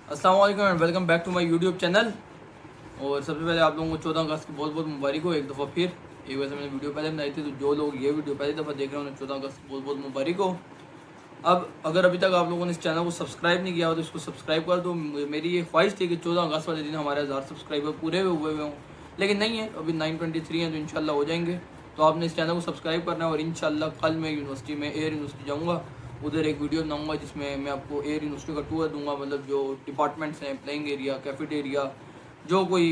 अस्सलाम वालेकुम and welcome back to my YouTube channel. और सबसे पहले आप लोगों को 14 अगस्त की बहुत बहुत मुबारक हो। एक दफ़ा फिर एक वैसे मैंने वीडियो पहले बनाई थी, तो जो लोग ये वीडियो पहली दफ़ा देख रहे हैं उन्हें 14 अगस्त की बहुत बहुत मुबारक हो। अब अगर अभी तक आप लोगों ने इस चैनल को सब्सक्राइब नहीं किया हो तो इसको सब्सक्राइब कर दो। मेरी ये ख्वाहिश थी कि 14 अगस्त वाले दिन हमारे 1000 सब्सक्राइबर पूरे हुए हों, लेकिन नहीं है, अभी 923 हैं, तो इंशाल्लाह हो जाएंगे। तो आपने इस चैनल को सब्सक्राइब करना है। और इंशाल्लाह कल मैं यूनिवर्सिटी में एयर यूनिवर्सिटी जाऊँगा, उधर एक वीडियो बनाऊंगा जिसमें मैं आपको एयर यूनिवर्सिटी का टूर दूंगा। मतलब जो डिपार्टमेंट्स हैं, प्लेइंग एरिया, कैफेटेरिया, जो कोई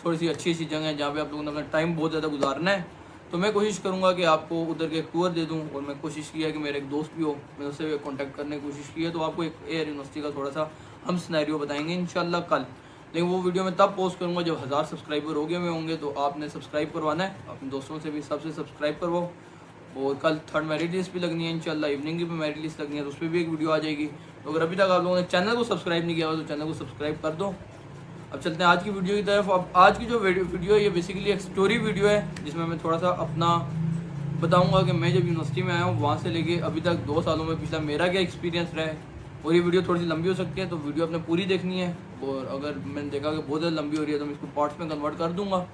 थोड़ी सी अच्छी अच्छी जगह है जहाँ पे आप लोगों ने अपना टाइम बहुत ज़्यादा गुजारना है, तो मैं कोशिश करूँगा कि आपको उधर के एक टूर दे दूँ। और मैं कोशिश किया कि मेरा एक दोस्त भी हो, मैंने उससे भी कॉन्टैक्ट करने की कोशिश की है। तो आपको एक एयर यूनिवर्सिटी का थोड़ा सा हम सिनेरियो बताएंगे इंशाल्लाह कल। लेकिन वो वीडियो मैं तब पोस्ट करूँगा जब 1000 सब्सक्राइबर हो गए हुए होंगे। तो आपने सब्सक्राइब करवाना है, अपने दोस्तों से भी सबसे सब्सक्राइब करवाओ। और कल थर्ड मेरिट लिस्ट भी लगनी है इंशाल्लाह, इवनिंग की भी मेरिट लिस्ट लगनी है, तो उस पर भी एक वीडियो आ जाएगी। तो अगर अभी तक आप लोगों ने चैनल को सब्सक्राइब नहीं किया हो तो चैनल को सब्सक्राइब कर दो। अब चलते हैं आज की वीडियो की तरफ। अब आज की जो वीडियो है ये बेसिकली एक स्टोरी वीडियो है, जिसमें मैं थोड़ा सा अपना बताऊंगा कि मैं जब यूनिवर्सिटी में आया हूँ वहाँ से लेके अभी तक 2 सालों में पिछला मेरा क्या एक्सपीरियंस रहा है। और ये वीडियो थोड़ी सी लंबी हो सकती है, तो वीडियो आपने पूरी देखनी है। और अगर मैंने देखा कि बहुत ज़्यादा लंबी हो रही है तो मैं इसको पार्ट्स में कन्वर्ट कर दूँगा,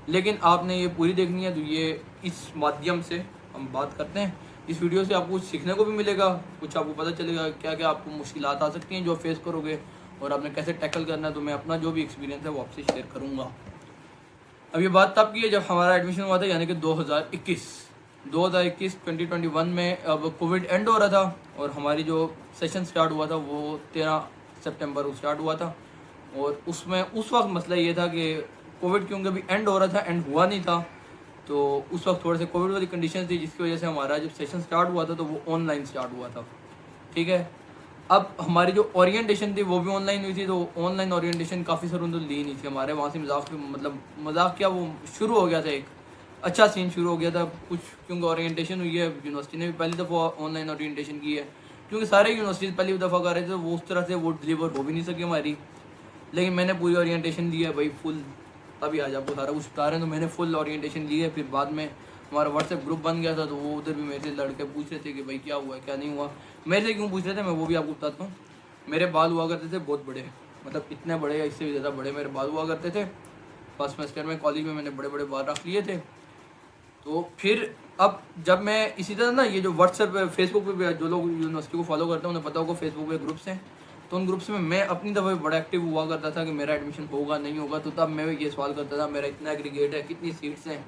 लेकिन आपने ये पूरी देखनी है। तो ये इस माध्यम से हम बात करते हैं। इस वीडियो से आपको कुछ सीखने को भी मिलेगा, कुछ आपको पता चलेगा क्या क्या आपको मुश्किलात आ सकती हैं जो फेस करोगे, और आपने कैसे टैकल करना है। तो मैं अपना जो भी एक्सपीरियंस है वो आपसे शेयर करूँगा। अब ये बात तब की है जब हमारा एडमिशन हुआ था, यानी कि 2021 में। अब कोविड एंड हो रहा था और हमारी जो सेशन स्टार्ट हुआ था वो 13 सितंबर को स्टार्ट हुआ था। और उसमें उस वक्त मसला ये था कि कोविड क्योंकि अभी एंड हो रहा था, एंड हुआ नहीं था, तो उस वक्त थोड़े से कोविड वाली कंडीशन थी, जिसकी वजह से हमारा जब सेशन स्टार्ट हुआ था तो वो ऑनलाइन स्टार्ट हुआ था। ठीक है। अब हमारी जो ओरिएंटेशन थी वो भी ऑनलाइन हुई थी। तो ऑनलाइन ओरिएंटेशन काफ़ी सारों ने ली नहीं थी। हमारे वहाँ से मजाक, मतलब मजाक क्या, वो शुरू हो गया था, एक अच्छा सीन शुरू हो गया था कुछ, क्योंकि ओरिएंटेशन हुई है। यूनिवर्सिटी ने भी पहली दफ़ा ऑनलाइन ओरिएंटेशन की है, क्योंकि सारे यूनिवर्सिटी पहली दफ़ा कर रहे थे, तो वो उस तरह से वो डिलीवर हो भी नहीं सकी हमारी। लेकिन मैंने पूरी ओरिएंटेशन ली है भाई, फुल। तभी आज आपको सारा कुछ बता रहे हैं। तो मैंने फुल ओरिएंटेशन ली है। फिर बाद में हमारा व्हाट्सएप ग्रुप बन गया था, तो वो उधर भी मेरे से लड़के पूछ रहे थे कि भाई क्या हुआ क्या नहीं हुआ। मेरे से क्यों पूछ रहे थे मैं वो भी आपको बताता हूँ। मेरे बाल हुआ करते थे बहुत बड़े, मतलब इतने बड़े या इससे भी ज़्यादा बड़े मेरे बाल हुआ करते थे। फर्स्ट सेमेस्टर में कॉलेज में मैंने बड़े बड़े बाल रख लिए थे। तो फिर अब जब मैं इसी तरह ना, ये जो व्हाट्सएप फेसबुक पे जो लोग यूनिवर्सिटी को फॉलो करते हैं उन्हें पता होगा फेसबुक पे ग्रुप्स हैं, तो उन ग्रुप्स में मैं अपनी दफ़ा बड़ा एक्टिव हुआ करता था कि मेरा एडमिशन होगा नहीं होगा। तो तब मैं ये सवाल करता था मेरा इतना एग्रीगेट है, कितनी सीट्स हैं।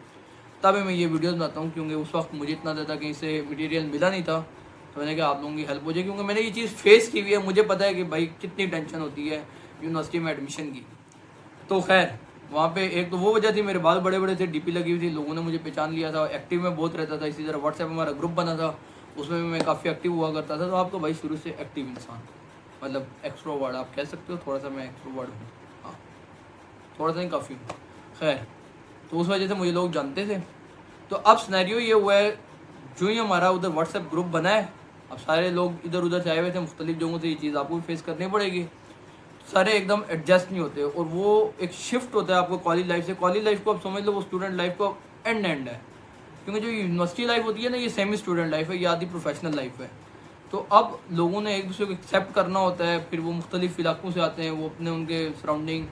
तब मैं ये वीडियोस बनाता हूँ, क्योंकि उस वक्त मुझे इतना ज़्यादा कहीं से मटेरियल मिला नहीं था। तो मैंने कहा आप लोगों की हेल्प हो जाए, क्योंकि मैंने ये चीज़ फेस की हुई है। मुझे पता है कि भाई कितनी टेंशन होती है यूनिवर्सिटी में एडमिशन की। तो खैर वहाँ पे एक तो वो वजह थी, मेरे बाल बड़े बड़े थे, डीपी लगी हुई थी, लोगों ने मुझे पहचान लिया था, एक्टिव में बहुत रहता था। इसी तरह व्हाट्सएप हमारा ग्रुप बना था, उसमें भी मैं काफ़ी एक्टिव हुआ करता था। तो आप तो भाई शुरू से एक्टिव इंसान, मतलब एक्सट्रोवर्ड आप कह सकते हो। थोड़ा सा मैं एक्सट्रोवर्ड हूँ, हाँ, थोड़ा सा नहीं, काफ़ी हूँ। खैर, तो उस वजह से मुझे लोग जानते थे। तो अब सिनेरियो ये हुआ है, जो ही हमारा उधर व्हाट्सएप ग्रुप बना है, अब सारे लोग इधर उधर से आए हुए थे मुख्तलिफ जगहों से। ये चीज़ आपको भी फेस करनी पड़ेगी, सारे एकदम एडजस्ट नहीं होते। और वो एक शिफ्ट होता है आपको कॉलेज लाइफ से। कॉलेज लाइफ को आप समझ लो वो स्टूडेंट लाइफ को एंड है, क्योंकि जो यूनिवर्सिटी लाइफ होती है ना, ये सेमी स्टूडेंट लाइफ है, ये आधी प्रोफेशनल लाइफ है। तो अब लोगों ने एक दूसरे को एक्सेप्ट करना होता है, फिर वो मुख्तलिफ इलाकों से आते हैं, वो अपने उनके सराउंडिंग,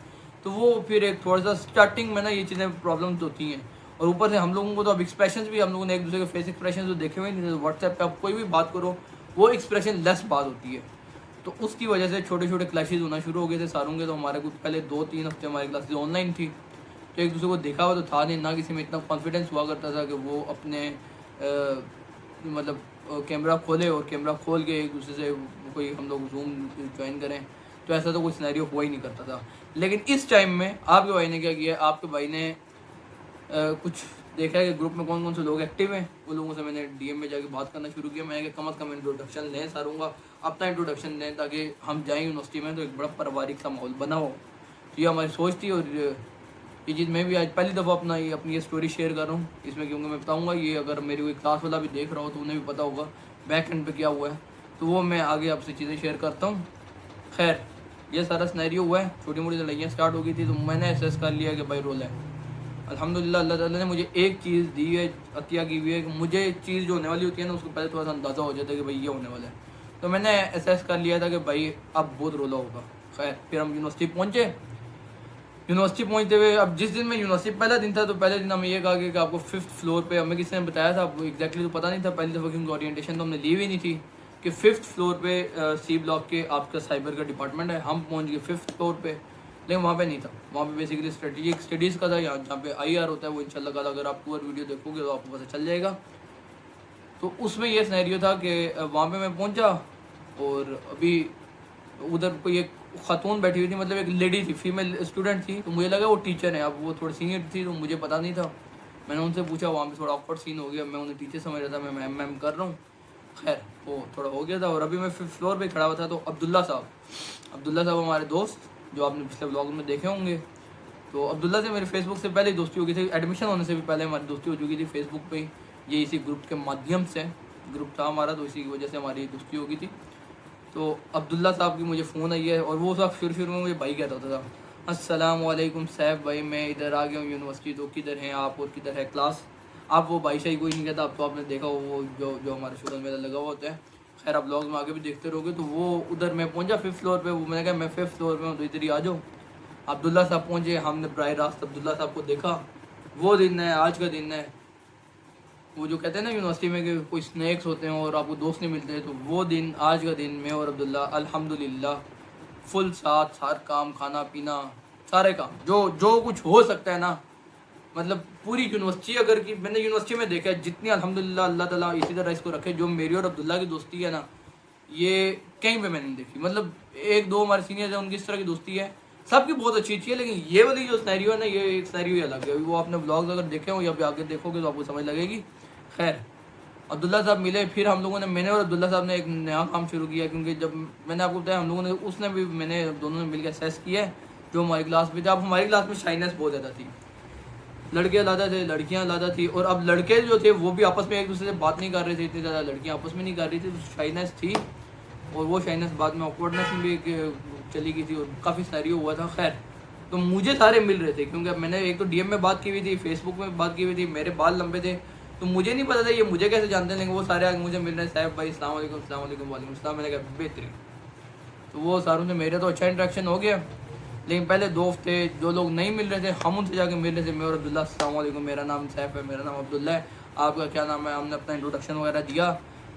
तो वो फिर एक थोड़ा सा स्टार्टिंग में ना ये चीज़ें प्रॉब्लम्स होती हैं। और ऊपर से हम लोगों को तो अब एक्सप्रेशन भी, हम लोगों ने एक दूसरे के फेस एक्सप्रेशन तो देखे हुए नहीं। व्हाट्सएप पे आप कोई भी बात करो वो एक्सप्रेशन लेस बात होती है। तो उसकी वजह से छोटे छोटे क्लैशेज होना शुरू हो गए थे सारों के। तो हमारे कुछ पहले 2-3 हफ्ते हमारी क्लासेज ऑनलाइन थी, तो एक दूसरे को देखा हुआ तो था नहीं, ना किसी में इतना कॉन्फिडेंस हुआ करता था कि वो अपने मतलब कैमरा खोले और कैमरा खोल के एक दूसरे से कोई हम लोग जूम ज्वाइन करें। तो ऐसा तो कोई सिनेरियो हुआ ही नहीं करता था। लेकिन इस टाइम में आपके भाई ने क्या किया, आपके भाई ने कुछ देखा है कि ग्रुप में कौन कौन से लोग एक्टिव हैं। वो लोगों से मैंने डीएम में जाके बात करना शुरू किया। मैंने कहा कम अज़ कम इंट्रोडक्शन लें सारों का, अपना इंट्रोडक्शन दें, ताकि हम जाएँ यूनिवर्सिटी में तो एक बड़ा पारिवारिक सा माहौल बना हो। तो ये हमारी सोच थी। और ये चीज़ मैं भी आज पहली दफ़ा अपनी ये स्टोरी शेयर कर रहा हूँ इसमें, क्योंकि मैं बताऊँगा ये अगर मेरी कोई क्लास वाला भी देख रहा हो तो उन्हें भी पता होगा बैक एंड पे क्या हुआ है। तो वो मैं आगे आपसे चीज़ें शेयर करता हूँ। खैर, ये सारा सिनेरियो हुआ है, छोटी मोटी लड़ाइयाँ स्टार्ट हो गई थी, तो मैंने एहसास कर लिया कि भाई रोल है। अल्हम्दुलिल्लाह अल्लाह ताला ने मुझे एक चीज़ दी है, अतिया की हुई है, कि मुझे चीज़ जो होने वाली होती है ना उसको पहले थोड़ा सा अंदाज़ा हो जाता है कि भाई ये होने वाला है। तो मैंने एहसास कर लिया था कि भाई अब बहुत रोला होगा। खैर फिर हम यूनिवर्सिटी पहुँचे। यूनिवर्सिटी पहुँचते हुए अब जिस दिन मैं यूनिवर्सिटी पहला दिन था तो पहले दिन हमें ये कहा कि आपको 5th फ्लोर पे, हमें किसी ने बताया था, एग्जैक्टली तो पता नहीं था पहली दफ़ा क्योंकि ओरिएंटेशन तो हमने ली हुई नहीं थी, कि 5th फ्लोर पे सी ब्लॉक के आपका साइबर का डिपार्टमेंट है। हम पहुँच गए 5th फ्लोर पे, लेकिन वहाँ पे नहीं था। वहाँ पे बेसिकली स्ट्रेटेजिक स्टडीज़ का था, यहाँ जहाँ पे IR होता है वो इंशाल्लाह ताला अगर आप पूरा वीडियो देखोगे तो आपको पता चल जाएगा। तो उसमें ये सिनेरियो था कि वहाँ पे मैं पहुँचा और अभी उधर कोई एक खातून बैठी हुई थी, मतलब एक लेडी थी, फीमेल स्टूडेंट थी, तो मुझे लगा वो टीचर है। अब वो थोड़ी सीनियर थी तो मुझे पता नहीं था। मैंने उनसे पूछा, वहाँ पे थोड़ा ऑकवर्ड सीन हो गया, मैं उन्हें टीचर समझ रहा था, मैं मैम कर रहा हूँ। खैर वो थोड़ा हो गया था और अभी मैं 5th फ्लोर पे खड़ा हुआ था। तो अब्दुल्ला साहब हमारे दोस्त जो आपने पिछले ब्लॉग में देखे होंगे। तो अब्दुल्ला से मेरे फेसबुक से पहले ही दोस्ती हो गई थी, एडमिशन होने से भी पहले हमारी दोस्ती हो चुकी थी फेसबुक पे ही। ये इसी ग्रुप के माध्यम से ग्रुप था हमारा, तो इसी की वजह से हमारी दोस्ती हो गई थी। तो अब्दुल्ला साहब की मुझे फ़ोन आई है और वो सब शुरू में मुझे भाई कहता होता था, अस्सलाम वालेकुम सैफ भाई, मैं इधर आ गया हूँ यूनिवर्सिटी, तो किधर हैं आप और किधर है क्लास। आप वो भाई शाही कोई नहीं कहता, अब तो आपने देखा वो जो हमारे शुगर मेला लगा हुआ होता है। खैर आप ब्लॉग में आगे भी देखते रहोगे। तो वो उधर मैं पहुंचा 5th फ्लोर पे, वो मैंने कहा मैं 5th फ्लोर पे हूँ तो इधर ही आ जाओ। अब्दुल्ला साहब पहुँचे, हमने बराह रास्त अब्दुल्ला साहब को देखा। वो दिन है, आज का दिन है। वो जो कहते हैं ना यूनिवर्सिटी में कि कोई स्नैक्स होते हैं और आपको दोस्त नहीं मिलते, तो वो दिन आज का दिन मैं और अब्दुल्ला अल्हम्दुलिल्लाह फुल साथ, हर काम, खाना पीना, सारे काम जो कुछ हो सकता है ना, मतलब पूरी यूनिवर्सिटी अगर की मैंने यूनिवर्सिटी में देखा है जितनी, अल्हम्दुलिल्लाह अल्लाह ताला इसी तरह इसको रखे, जो मेरी और अब्दुल्ला की दोस्ती है ना, ये कहीं पे मैंने नहीं देखी। मतलब एक दो हमारे सीनियर्स हैं उनकी इस तरह की दोस्ती है, सबकी बहुत अच्छी है, लेकिन ये वाली जो स्नैरियो है ना, ये एक स्नैरियो ही अलग है। वो आपने ब्लॉग्स अगर देखे हो या फिर आगे देखोगे तो आपको समझ लगेगी। खैर अब्दुल्ला साहब मिले, फिर हम लोगों ने, मैंने और अब्दुल्ला साहब ने एक नया काम शुरू किया, क्योंकि जब मैंने आपको बताया हम लोगों ने, उसने भी, मैंने दोनों ने मिलकर असेस किया है जो हमारी क्लास में थे। अब हमारी क्लास में शाइनेस बहुत ज़्यादा थी, लड़के ज़्यादा थे, लड़कियाँ ज़्यादा थी, और अब लड़के जो थे वो भी आपस में एक दूसरे से बात नहीं कर रहे थे, इतनी ज़्यादा लड़कियाँ आपस में नहीं कर रही थी, तो शाइनेस थी। और वो शाइनेस बाद में ऑकवर्डनेस में भी चली गई थी और काफ़ी सारी हुआ था। खैर तो मुझे सारे मिल रहे थे, क्योंकि मैंने एक तो DM में बात की हुई थी, फेसबुक में बात की हुई थी, मेरे बाल लंबे थे, तो मुझे नहीं पता था ये मुझे कैसे जानते हैं, लेकिन वो सारे आगे मुझे मिल रहे हैं, साहब भाई अस्सलाम वालेकुम, अस्सलाम वालेकुम, वालेकुम अस्सलाम। मैंने कहा बेहतरीन। तो वो सारों से मेरे तो अच्छा इंटरेक्शन हो गया। लेकिन पहले दोस्त थे जो लोग नहीं मिल रहे थे, हम उनसे जाके मिल रहे थे। मैं और अब्दुल्ला, अस्सलाम वालेकुम, मेरा नाम सैफ है, मेरा नाम अब्दुल्ला है, आपका क्या नाम है। हमने अपना इंट्रोडक्शन वगैरह दिया,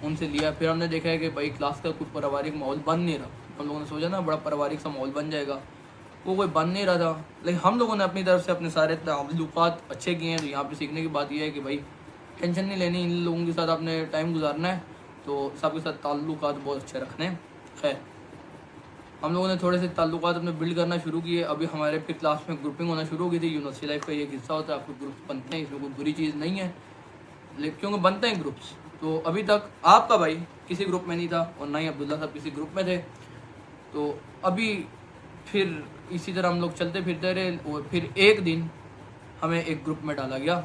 उनसे लिया। फिर हमने देखा है कि भाई क्लास का कुछ पारिवारिक माहौल बन नहीं रहा। हम लोगों ने सोचा ना बड़ा पारिवारिक सा माहौल बन जाएगा, वो कोई बन नहीं रहा था। लेकिन हम लोगों ने अपनी तरफ से अपने सारे ताल्लुकात अच्छे किए हैं। तो यहाँ पे सीखने की बात यह है कि भाई टेंशन नहीं लेनी, इन लोगों के साथ आपने टाइम गुजारना है, तो सबके साथ ताल्लुकात बहुत अच्छे रखने हैं। खैर हम लोगों ने थोड़े से ताल्लुकात अपने बिल्ड करना शुरू किए। अभी हमारे फिर क्लास में ग्रुपिंग होना शुरू हो गई थी। यूनिवर्सिटी लाइफ का ये हिस्सा होता है, आपको ग्रुप्स बनते हैं, इसमें कोई बुरी चीज़ नहीं है, लेकिन क्योंकि बनते हैं ग्रुप्स। तो अभी तक आपका भाई किसी ग्रुप में नहीं था और ना ही अब्दुल्ला साहब किसी ग्रुप में थे। तो अभी फिर इसी तरह हम लोग चलते फिरते रहे और फिर एक दिन हमें एक ग्रुप में डाला गया।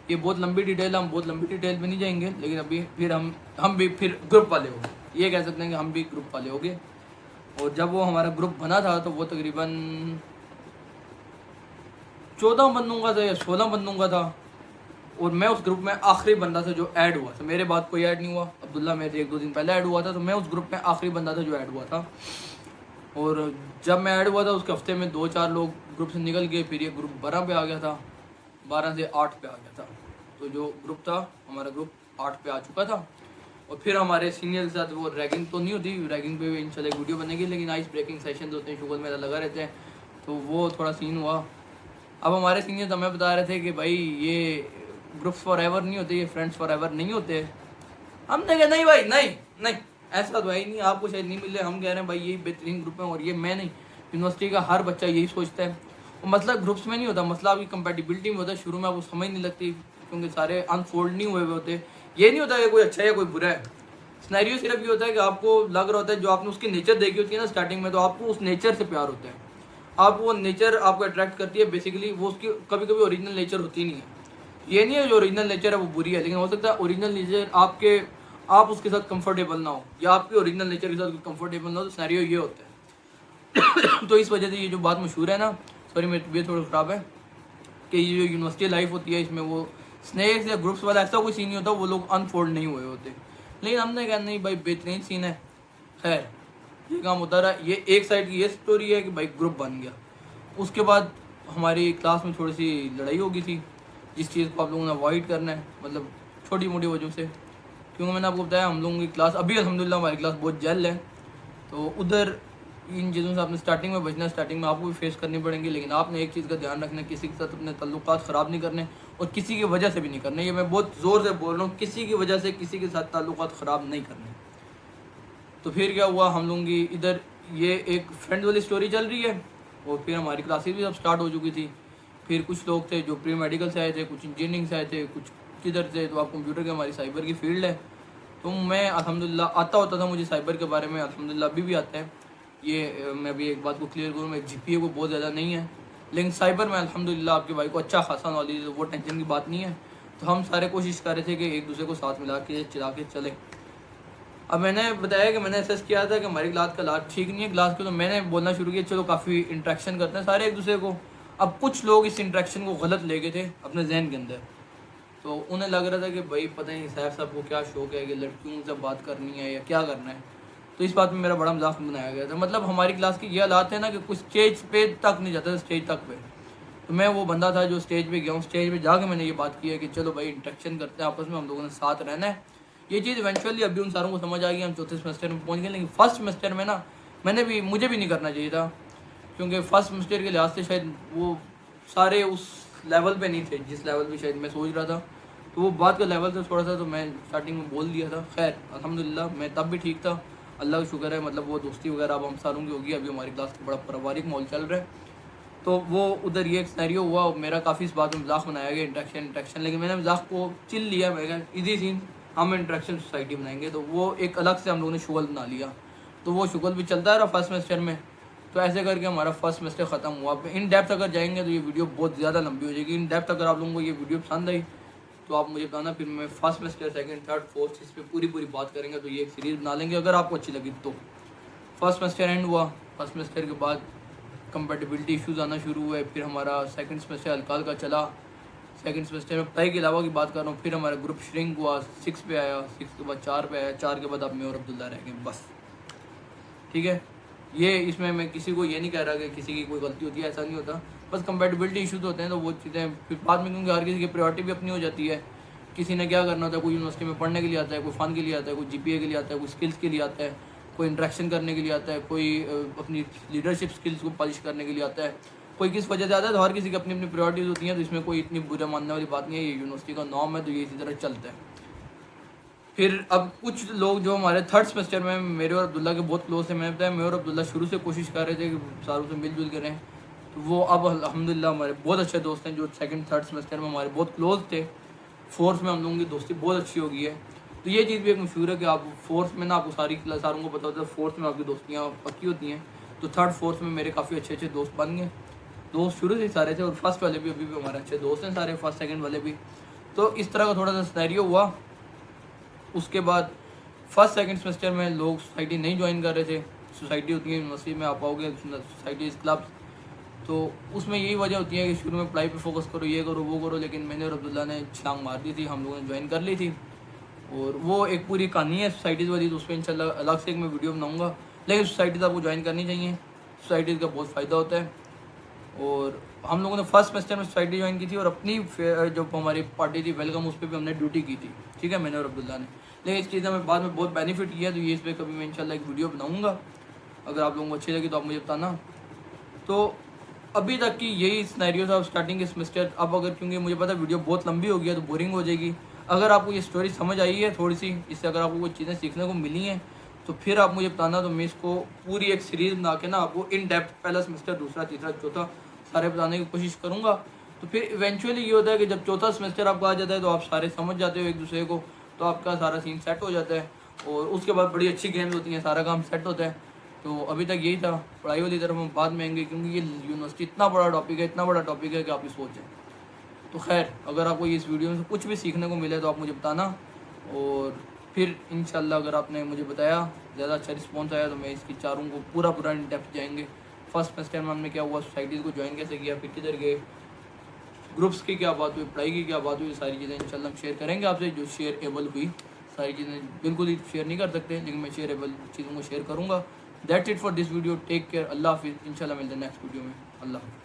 ये बहुत लंबी डिटेल, हम बहुत लंबी डिटेल में नहीं जाएंगे, लेकिन अभी फिर हम भी फिर ग्रुप वाले हो गए, ये कह सकते हैं कि हम भी ग्रुप वाले हो गए। और जब वो हमारा ग्रुप बना था तो वो तकरीबन 14 बंदों का था या 16 बंदों का था, और मैं उस ग्रुप में आखिरी बंदा था जो ऐड हुआ था। मेरे बाद कोई ऐड नहीं हुआ, अब्दुल्ला मेरे 1-2 दिन पहले ऐड हुआ था, तो मैं उस ग्रुप में आखिरी बंदा था जो ऐड हुआ था। और जब मैं ऐड हुआ था उसके हफ्ते में 2-4 लोग ग्रुप से निकल गए, फिर ये ग्रुप 12 पे आ गया था, 12 से 8 पे आ गया था। तो जो ग्रुप था हमारा ग्रुप 8 पे आ चुका था। और फिर हमारे सीनियर के साथ वो रैगिंग तो नहीं होती, रैगिंग पे इंशाल्लाह एक वीडियो बनेगी, लेकिन आइस ब्रेकिंग सेशन होते हैं, शुगर मेला लगा रहते हैं, तो वो थोड़ा सीन हुआ। अब हमारे सीनियर्स हमें बता रहे थे कि भाई ये ग्रुप्स फॉर एवर नहीं होते, ये फ्रेंड्स फॉर एवर नहीं होते। हमने कहा नहीं भाई, नहीं नहीं, ऐसा तो है ही नहीं, आपको शायद नहीं मिल रहे। हम कह रहे हैं भाई यही बेहतरीन ग्रुप है और ये मैं नहीं, यूनिवर्सिटी का हर बच्चा यही सोचता है। और मसला ग्रुप्स में नहीं होता, मसला आपकी कंपेटिबिलिटी में होता है। शुरू में आपको समझ नहीं लगती क्योंकि सारे अनफोल्ड नहीं हुए होते। ये नहीं होता कि कोई अच्छा है या कोई बुरा है, सिनेरियो सिर्फ ये होता है कि आपको लग रहा होता है, जो आपने उसकी नेचर देखी होती है ना स्टार्टिंग में, तो आपको उस नेचर से प्यार होता है, आप वो नेचर आपको अट्रैक्ट करती है। बेसिकली वो उसकी कभी कभी ओरिजिनल नेचर होती नहीं है। ये नहीं है जो ओरिजिनल नेचर है वो बुरी है, लेकिन हो सकता है ओरिजिनल नेचर आप उसके साथ कंफर्टेबल ना हो, या आपके ओरिजिनल नेचर के साथ कंफर्टेबल ना हो, तो सिनेरियो ये होता है। तो इस वजह से ये जो बात मशहूर है ना, सॉरी मेरी तबीयत थोड़ी ख़राब है, कि ये जो यूनिवर्सिटी लाइफ होती है इसमें वो स्नेक्स या ग्रुप्स वाला ऐसा कोई सीन नहीं होता, वो लोग अनफोल्ड नहीं हुए होते। लेकिन हमने कहा नहीं भाई बेहतरीन सीन है। खैर ये काम होता रहा। ये एक साइड की ये स्टोरी है कि भाई ग्रुप बन गया। उसके बाद हमारी क्लास में थोड़ी सी लड़ाई हो गई थी, जिस चीज़ को आप लोगों ने अवॉइड करना है, मतलब छोटी मोटी वजहों से। क्योंकि मैंने आपको बताया हम लोगों की क्लास अभी अल्हम्दुलिल्लाह हमारी क्लास बहुत जल है, तो उधर इन चीज़ों से आपने स्टार्टिंग में बचना है। स्टार्टिंग में आपको भी फेस करनी पड़ेंगी, लेकिन आपने एक चीज़ का ध्यान रखना है, किसी के साथ अपने ताल्लुकात ख़राब नहीं करने और किसी की वजह से भी नहीं करने। ये मैं बहुत ज़ोर से बोल रहा हूँ, किसी की वजह से किसी के साथ ताल्लुकात ख़राब नहीं करने। तो फिर क्या हुआ, हम लोगों की इधर ये एक फ्रेंड वाली स्टोरी चल रही है और फिर हमारी क्लासेस भी अब स्टार्ट हो चुकी थी। फिर कुछ लोग थे जो प्री मेडिकल से आए थे, कुछ इंजीनियरिंग से आए थे, कुछ किधर से, तो आप कंप्यूटर के हमारी साइबर की फील्ड है। तो मैं अल्हम्दुलिल्लाह आता होता था, मुझे साइबर के बारे में अल्हम्दुलिल्लाह अभी भी आता है। ये मैं भी एक बात को क्लियर करूँ, मैं जीपीए को बहुत ज़्यादा नहीं है, लेकिन साइबर में अल्हम्दुलिल्लाह आपके भाई को अच्छा खासा नॉलेज है, तो वो टेंशन की बात नहीं है। तो हम सारे कोशिश कर रहे थे कि एक दूसरे को साथ मिला के चला के चले। अब मैंने बताया कि मैंने असेस किया था कि हमारी क्लास का लास्ट ठीक नहीं है क्लास के, तो मैंने बोलना शुरू किया चलो काफ़ी इंट्रैक्शन करते हैं सारे एक दूसरे को। अब कुछ लोग इस इंट्रैक्शन को गलत ले गए थे अपने जहन के अंदर, तो उन्हें लग रहा था कि भाई पता नहीं साहब को क्या शौक है कि लड़कियों से बात करनी है या क्या करना है। तो इस बात में मेरा बड़ा मजाक बनाया गया था। मतलब हमारी क्लास की ये हालात है ना कि कुछ स्टेज पे तक नहीं जाता था, स्टेज तक पे। तो मैं वो बंदा था जो स्टेज पे गया हूँ, स्टेज पे जाके मैंने ये बात की है कि चलो भाई इंट्रैक्शन करते हैं आपस में, हम लोगों ने साथ रहना है। ये चीज़ इवेंचुअली अभी उन सारों को समझ आ गई, हम चौथे सेमेस्टर में पहुँच गए। लेकिन फर्स्ट सेमेस्टर में ना मुझे भी नहीं करना चाहिए था, क्योंकि फर्स्ट सेमेस्टर के लिहाज से शायद वो सारे उस लेवल पे नहीं थे जिस लेवल पे शायद मैं सोच रहा था। तो वो बात का लेवल था थोड़ा सा, तो मैं स्टार्टिंग में बोल दिया था। खैर अल्हम्दुलिल्लाह मैं तब भी ठीक था, अल्लाह का शुक्र है। मतलब वो दोस्ती वगैरह अब हम सारों की होगी, अभी हमारी क्लास का बड़ा पारिवारिक माहौल चल रहा है। तो वो उधर ये एक सिनेरियो हुआ और मेरा काफ़ी इस बात में मजाक बनाया गया, इंट्रैक्शन। लेकिन मैंने मजाक को चिल लिया, मैं कहा इजी सीन, हम इंट्रैक्शन सोसाइटी बनाएंगे। तो वो एक अलग से हम लोगों ने शुगल बना लिया, तो वो शुगल भी चलता रहा फर्स्ट सेमेस्टर में। तो ऐसे करके हमारा फर्स्ट सेमेस्टर ख़त्म हुआ। इन डेप्थ अगर जाएंगे तो ये वीडियो बहुत ज़्यादा लंबी हो जाएगी। इन डेप्थ अगर आप लोगों को ये वीडियो पसंद आई तो आप मुझे बताना, फिर मैं first semester second third fourth इस पर पूरी बात करेंगे। तो ये एक सीरीज़ बना लेंगे अगर आपको अच्छी लगी तो। फर्स्ट सेमेस्टर एंड हुआ, फर्स्ट सेमेस्टर के बाद कंपेटिबिलिटी इश्यूज़ आना शुरू हुए। फिर हमारा सेकंड सेमेस्टर हल्का हल्का चला। सेकंड सेमेस्टर में पढ़ाई के अलावा की बात कर रहा हूँ, फिर हमारा ग्रुप श्रिंक हुआ, 6 पे आया, 6 के बाद 4 पे आया, 4 के बाद अब मैं और अब्दुल्ला रह गए बस। ठीक है, ये इसमें मैं किसी को ये नहीं कह रहा कि किसी की कोई गलती होती है, ऐसा नहीं होता। बस कंपेटिबिलिटी इशूज़ होते हैं, तो वो चीज़ें फिर बाद में, क्योंकि हर किसी की प्रायोरिटी भी अपनी हो जाती है। किसी ने क्या करना होता है, कोई यूनिवर्सिटी में पढ़ने के लिए आता है, कोई फ़न के लिए आता है, कोई जीपीए के लिए आता है, कोई स्किल्स के लिए आता है, कोई इंट्रैक्शन करने के लिए आता है, कोई अपनी लीडरशिप स्किल्स को पॉलिश करने के लिए आता है, कोई किस वजह से आता है। तो हर किसी की अपनी अपनी प्रायोरिटीज़ होती हैं, तो इसमें कोई इतनी बुरा मानने वाली बात नहीं है। ये यूनिवर्सिटी का नॉर्म है, तो ये इसी तरह चलता है। फिर अब कुछ लोग जो हमारे थर्ड सेमेस्टर में मेरे और अब्दुल्ला के बहुत क्लोज थे, मैंने बताया मैं और अब्दुल्ला शुरू से कोशिश कर रहे थे कि सारों से मिलजुल करें, तो वो अब अल्हम्दुलिल्लाह हमारे बहुत अच्छे दोस्त हैं जो सेकंड थर्ड सेमेस्टर में हमारे बहुत क्लोज थे। फोर्थ में हम लोगों की दोस्ती बहुत अच्छी हो गई है। तो ये चीज़ भी एक मशहूर है कि आप फोर्थ में ना, आपको सारों को पता होता है फोर्थ में आपकी दोस्तियाँ पक्की होती हैं। तो थर्ड फोर्थ में मेरे काफ़ी अच्छे दोस्त बन गए। दोस्त शुरू से सारे थे और फर्स्ट वाले भी अभी भी हमारे अच्छे दोस्त हैं सारे, फर्स्ट सेकंड वाले भी। तो इस तरह का थोड़ा सा सिनेरियो हुआ। उसके बाद फर्स्ट सेकंड सेमेस्टर में लोग सोसाइटी नहीं ज्वाइन कर रहे थे। सोसाइटी होती है यूनिवर्सिटी में, आप आओगे सोसाइटीज़ क्लब्स, तो उसमें यही वजह होती है कि शुरू में पढ़ाई पे फोकस करो, ये करो वो करो। लेकिन मैंने और अब्दुल्ला ने छलांग मार दी थी, हम लोगों ने ज्वाइन कर ली थी। और वो एक पूरी कहानी है सोसाइटीज़ वाली, तो उस पर इंशाल्लाह अलग से एक मैं वीडियो बनाऊँगा। लेकिन सोसाइटीज़ आपको ज्वाइन करनी चाहिए, सोसाइटीज़ का बहुत फ़ायदा होता है। और हम लोगों ने फर्स्ट सेमेस्टर में सोसाइटी ज्वाइन की थी और अपनी जो हमारी पार्टी थी वेलकम, उस पर भी हमने ड्यूटी की थी। ठीक है, मैंने और अब्दुल्ला ने। लेकिन इस चीज़ में बाद में बहुत बेनिफिट किया, तो ये इस पर कभी मैं इंशाल्लाह एक वीडियो बनाऊँगा। अगर आप लोगों को अच्छी लगी तो आप मुझे बताना। तो अभी तक की यही सिनेरियो था स्टार्टिंग के सेमेस्टर। अब अगर, क्योंकि मुझे पता है वीडियो बहुत लंबी हो गई है तो बोरिंग हो जाएगी, अगर आपको ये स्टोरी समझ आई है थोड़ी सी, इससे अगर आपको कुछ चीज़ें सीखने को मिली हैं तो फिर आप मुझे बताना। तो मैं इसको पूरी एक सीरीज़ बना के ना आपको इन डेप्थ पहला सेमेस्टर, दूसरा, तीसरा, चौथा सारे बताने की कोशिश करूँगा। तो फिर इवेंचुअली ये होता है कि जब चौथा सेमेस्टर आपका आ जाता है तो आप सारे समझ जाते हो एक दूसरे को, तो आपका सारा सीन सेट हो जाता है और उसके बाद बड़ी अच्छी गेम्स होती हैं, सारा काम सेट होता है। तो अभी तक यही था। पढ़ाई वाली तरफ हम बाद में आएंगे, क्योंकि ये यूनिवर्सिटी इतना बड़ा टॉपिक है कि आप ही सोचें। तो खैर, अगर आपको इस वीडियो में से कुछ भी सीखने को मिले तो आप मुझे बताना। और फिर इंशाल्लाह अगर आपने मुझे बताया, ज़्यादा अच्छा रिस्पॉन्स आया, तो मैं इसकी चारों को पूरा इन डेप्थ जाएंगे। फर्स्ट सेमेस्टर में हमने क्या हुआ, सोसाइटीज़ को ज्वाइन कैसे किया, फिर किधर गए, ग्रुप्स की क्या बात हुई, पढ़ाई की क्या बात हुई, सारी चीज़ें इंशाल्लाह हम शेयर करेंगे आपसे जो शेयर एबल हुई। सारी चीज़ें बिल्कुल ही शेयर नहीं कर सकते, लेकिन मैं शेयर एबल चीज़ों को शेयर करूँगा that's it for this video, take care, Allah हाफिज़, इंशाल्लाह मिलते हैं नेक्स्ट वीडियो में, अल्लाह हाफिज़।